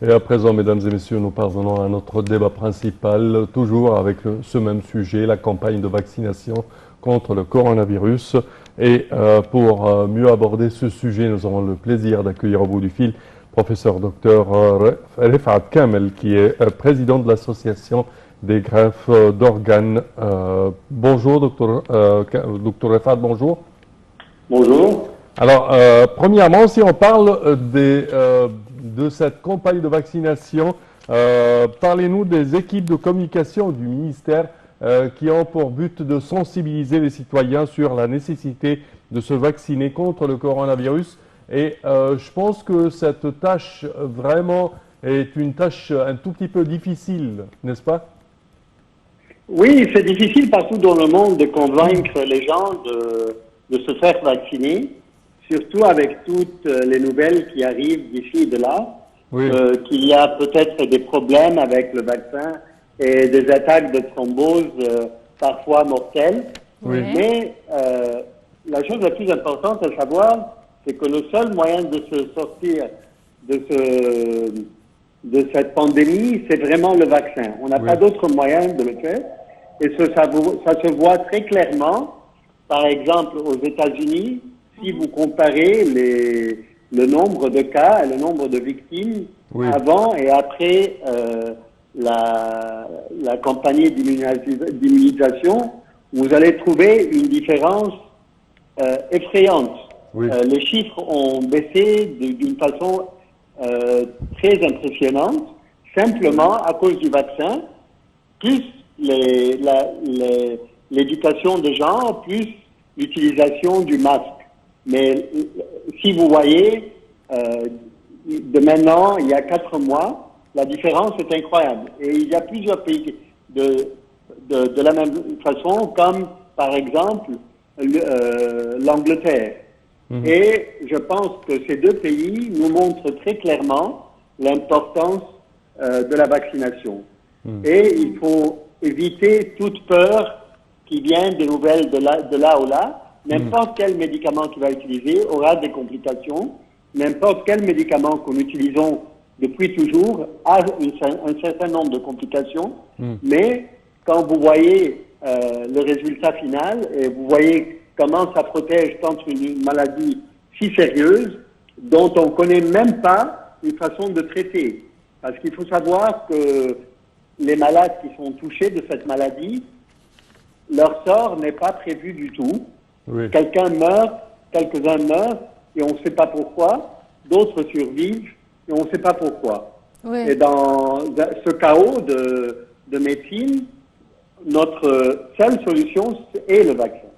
Et à présent, mesdames et messieurs, nous parvenons à notre débat principal, toujours avec ce même sujet, la campagne de vaccination contre le coronavirus. Et pour mieux aborder ce sujet, nous avons le plaisir d'accueillir au bout du fil professeur Dr Refat Kamel, qui est président de l'association des greffes d'organes. Bonjour, Dr Refat, bonjour. Bonjour. Alors, premièrement, si on parle de cette campagne de vaccination, parlez-nous des équipes de communication du ministère qui ont pour but de sensibiliser les citoyens sur la nécessité de se vacciner contre le coronavirus. Et je pense que cette tâche vraiment est une tâche un tout petit peu difficile, n'est-ce pas? Oui, c'est difficile partout dans le monde de convaincre les gens de se faire vacciner, surtout avec toutes les nouvelles qui arrivent d'ici et de là, Oui. Qu'il y a peut-être des problèmes avec le vaccin et des attaques de thrombose parfois mortelles. Oui. Mais la chose la plus importante à savoir, c'est que le seul moyen de se sortir de cette pandémie, c'est vraiment le vaccin. On n'a pas d'autre moyen de le faire. Et ça se voit très clairement, par exemple, aux États-Unis, si vous comparez le nombre de cas et le nombre de victimes avant et après la campagne d'immunisation, vous allez trouver une différence effrayante. Les chiffres ont baissé d'une façon très impressionnante, simplement à cause du vaccin, plus l'éducation des gens, plus l'utilisation du masque. Mais si vous voyez, de maintenant, il y a 4 mois, la différence est incroyable. Et il y a plusieurs pays de la même façon, comme par exemple l'Angleterre. Et je pense que ces deux pays nous montrent très clairement l'importance de la vaccination. Et il faut éviter toute peur qui vient des nouvelles de là ou là. N'importe quel médicament qu'il va utiliser aura des complications. N'importe quel médicament que nous utilisons depuis toujours a un certain nombre de complications. Mais quand vous voyez le résultat final et vous voyez comment ça protège contre une maladie si sérieuse dont on ne connaît même pas une façon de traiter. Parce qu'il faut savoir que les malades qui sont touchés de cette maladie, leur sort n'est pas prévu du tout. Quelqu'un meurt, quelques-uns meurent et on ne sait pas pourquoi. D'autres survivent et on ne sait pas pourquoi. Et dans ce chaos de médecine, notre seule solution est le vaccin.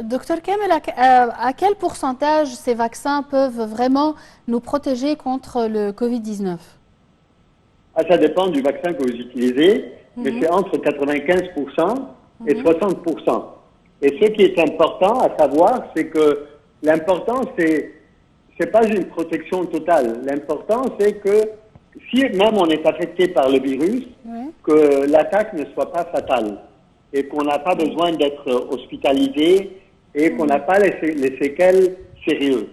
Docteur Kamel, à quel pourcentage ces vaccins peuvent vraiment nous protéger contre le Covid-19? Ça dépend du vaccin que vous utilisez, mais c'est entre 95% et 60%. Et ce qui est important à savoir, c'est que l'important, c'est pas une protection totale. L'important, c'est que si même on est affecté par le virus, que l'attaque ne soit pas fatale et qu'on n'a pas besoin d'être hospitalisé et qu'on n'a pas les séquelles sérieuses.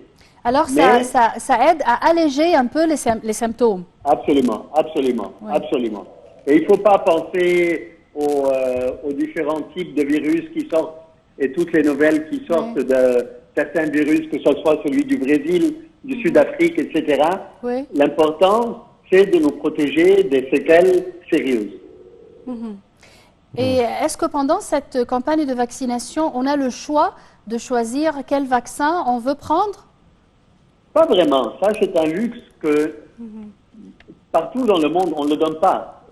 Alors, ça aide à alléger un peu les symptômes. Absolument, absolument, absolument. Et il ne faut pas penser aux différents types de virus qui sortent et toutes les nouvelles qui sortent de certains virus, que ce soit celui du Brésil, du Sud-Afrique, etc. L'important, c'est de nous protéger des séquelles sérieuses. Et est-ce que pendant cette campagne de vaccination, on a le choix de choisir quel vaccin on veut prendre? Pas vraiment. Ça, c'est un luxe que partout dans le monde, on ne le donne pas.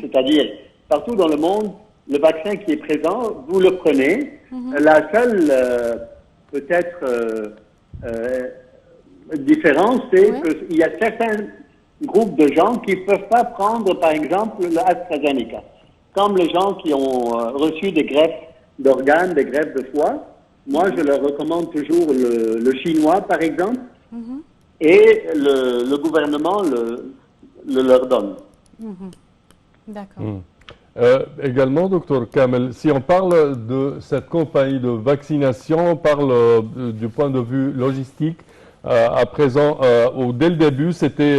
C'est-à-dire, partout dans le monde, le vaccin qui est présent, vous le prenez. La seule, peut-être, différence, c'est qu'il y a certains groupes de gens qui ne peuvent pas prendre, par exemple, l'AstraZeneca. Comme les gens qui ont reçu des greffes d'organes, des greffes de foie. Moi, je leur recommande toujours le chinois, par exemple, et le gouvernement le leur donne. D'accord. Également, docteur Kamel, si on parle de cette campagne de vaccination, on parle du point de vue logistique. À présent, dès le début, c'était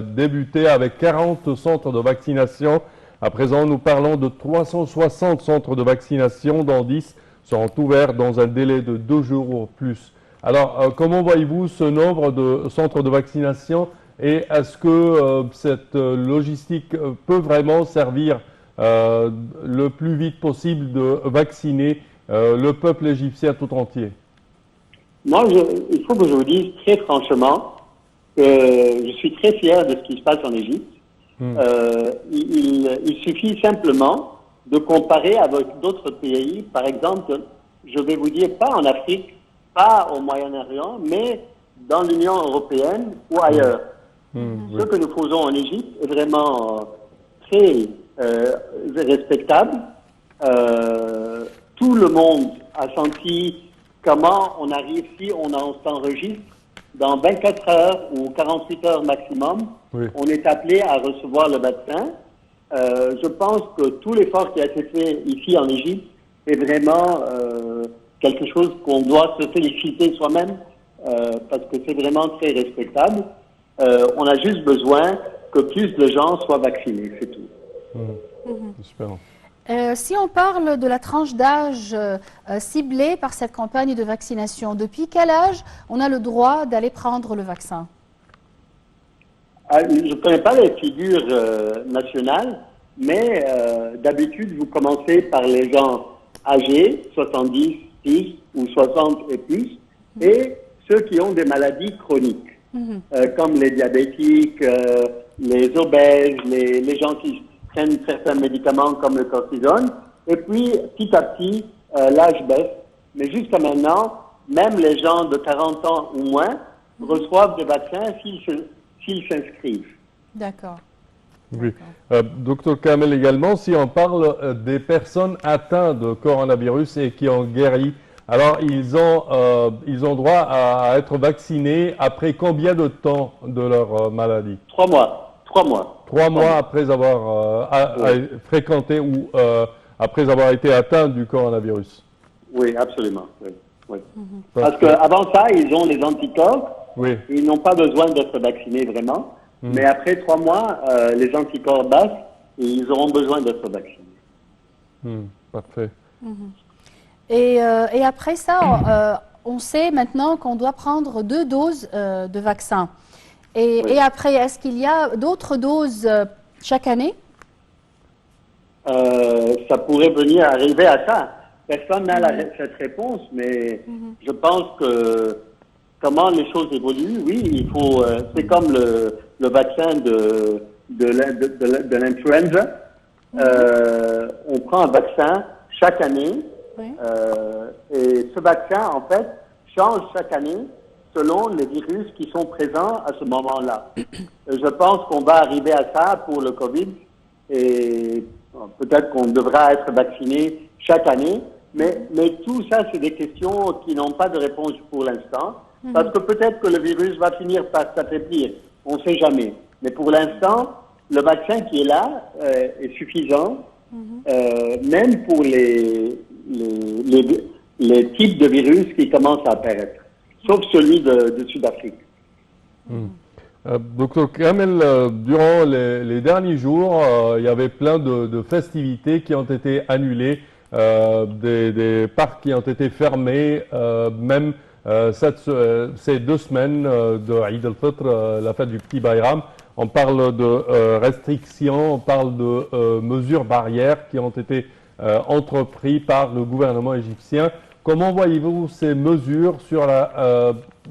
débuté avec 40 centres de vaccination. À présent, nous parlons de 360 centres de vaccination, dont 10 seront ouverts dans un délai de 2 jours ou plus. Alors, comment voyez-vous ce nombre de centres de vaccination et est-ce que cette logistique peut vraiment servir le plus vite possible de vacciner le peuple égyptien tout entier? Moi, il faut que je vous dise très franchement que je suis très fier de ce qui se passe en Égypte. Il suffit simplement de comparer avec d'autres pays. Par exemple, je vais vous dire, pas en Afrique, pas au Moyen-Orient, mais dans l'Union européenne ou ailleurs. Ce que nous faisons en Égypte est vraiment très respectable. Tout le monde a senti comment on arrive, si on s'enregistre, dans 24 heures ou 48 heures maximum, on est appelé à recevoir le vaccin. Je pense que tout l'effort qui a été fait ici en Égypte est vraiment quelque chose qu'on doit se féliciter soi-même parce que c'est vraiment très respectable. On a juste besoin que plus de gens soient vaccinés, c'est tout. Super. Si on parle de la tranche d'âge ciblée par cette campagne de vaccination, depuis quel âge on a le droit d'aller prendre le vaccin? Je ne connais pas les figures nationales, mais d'habitude, vous commencez par les gens âgés, 70 plus ou 60 et plus, et ceux qui ont des maladies chroniques, comme les diabétiques, les obèses, les gens qui prennent certains médicaments comme le cortisone, et puis petit à petit, l'âge baisse. Mais jusqu'à maintenant, même les gens de 40 ans ou moins reçoivent des vaccins s'ils s'inscrivent. D'accord. Oui. Docteur Kamel également, si on parle des personnes atteintes de coronavirus et qui ont guéri, alors ils ont droit à être vaccinés après combien de temps de leur maladie? 3 mois. 3 mois. 3 mois après avoir fréquenté ou après avoir été atteint du coronavirus. Oui, absolument. Oui. Oui. Parce qu'avant ça, ils ont les anticorps. Oui. Ils n'ont pas besoin d'être vaccinés vraiment. Mais après 3 mois, les anticorps baissent et ils auront besoin d'être vaccinés. Parfait. Et après ça, on sait maintenant qu'on doit prendre 2 doses de vaccin. Et après, est-ce qu'il y a d'autres doses chaque année? Ça pourrait venir arriver à ça. Personne n'a cette réponse, mais je pense que comment les choses évoluent, oui, il faut. C'est comme le vaccin de l'influenza. On prend un vaccin chaque année, et ce vaccin, en fait, change chaque année selon les virus qui sont présents à ce moment-là. Je pense qu'on va arriver à ça pour le Covid, et peut-être qu'on devra être vacciné chaque année. Mais tout ça, c'est des questions qui n'ont pas de réponse pour l'instant, parce que peut-être que le virus va finir par s'affaiblir, on ne sait jamais. Mais pour l'instant, le vaccin qui est là est suffisant, même pour les types de virus qui commencent à apparaître, sauf celui de Sud-Afrique. Docteur Kamel, durant les derniers jours, il y avait plein de festivités qui ont été annulées. Des parcs qui ont été fermés, même ces 2 semaines de Eid al-Fitr, la fête du petit Bayram. On parle de restrictions, on parle de mesures barrières qui ont été entreprises par le gouvernement égyptien. Comment voyez-vous ces mesures sur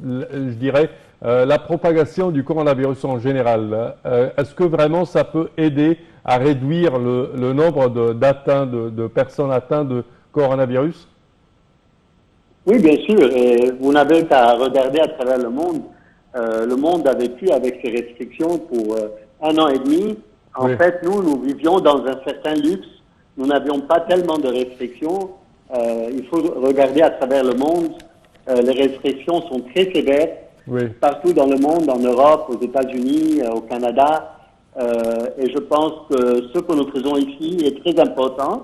je dirais, la propagation du coronavirus en général? Est-ce que vraiment ça peut aider à réduire le nombre de personnes atteintes de coronavirus? Oui, bien sûr. Et vous n'avez qu'à regarder à travers le monde. Le monde a vécu avec ces restrictions pour 1 an et demi. En fait, nous vivions dans un certain luxe. Nous n'avions pas tellement de restrictions. Il faut regarder à travers le monde. Les restrictions sont très sévères. Partout dans le monde, en Europe, aux États-Unis, au Canada. Et je pense que ce que nous faisons ici est très important.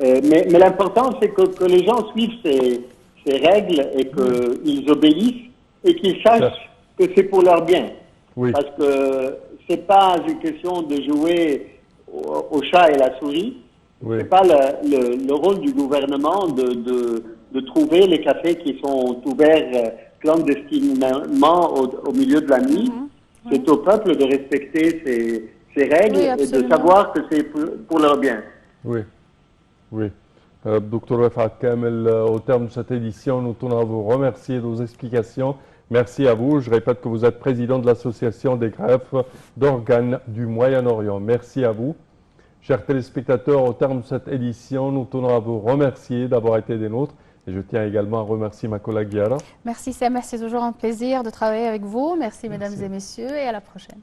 Mais l'important, c'est que les gens suivent ces règles et qu'ils obéissent. et qu'ils sachent que c'est pour leur bien. Oui, Parce que c'est pas une question de jouer au chat et la souris. oui, C'est pas le rôle du gouvernement de trouver les cafés qui sont ouverts clandestinement au milieu de la nuit. C'est au peuple de respecter ces règles Oui, et de absolument. savoir que c'est pour leur bien. oui, oui. Dr Rafat Kamel, au terme de cette édition, nous tenons à vous remercier de vos explications. Merci à vous. Je répète que vous êtes président de l'Association des greffes d'organes du Moyen-Orient. Merci à vous. Chers téléspectateurs, au terme de cette édition, nous tenons à vous remercier d'avoir été des nôtres. Et je tiens également à remercier ma collègue Yara. Merci Sam, c'est toujours un plaisir de travailler avec vous. Merci mesdames et messieurs et à la prochaine.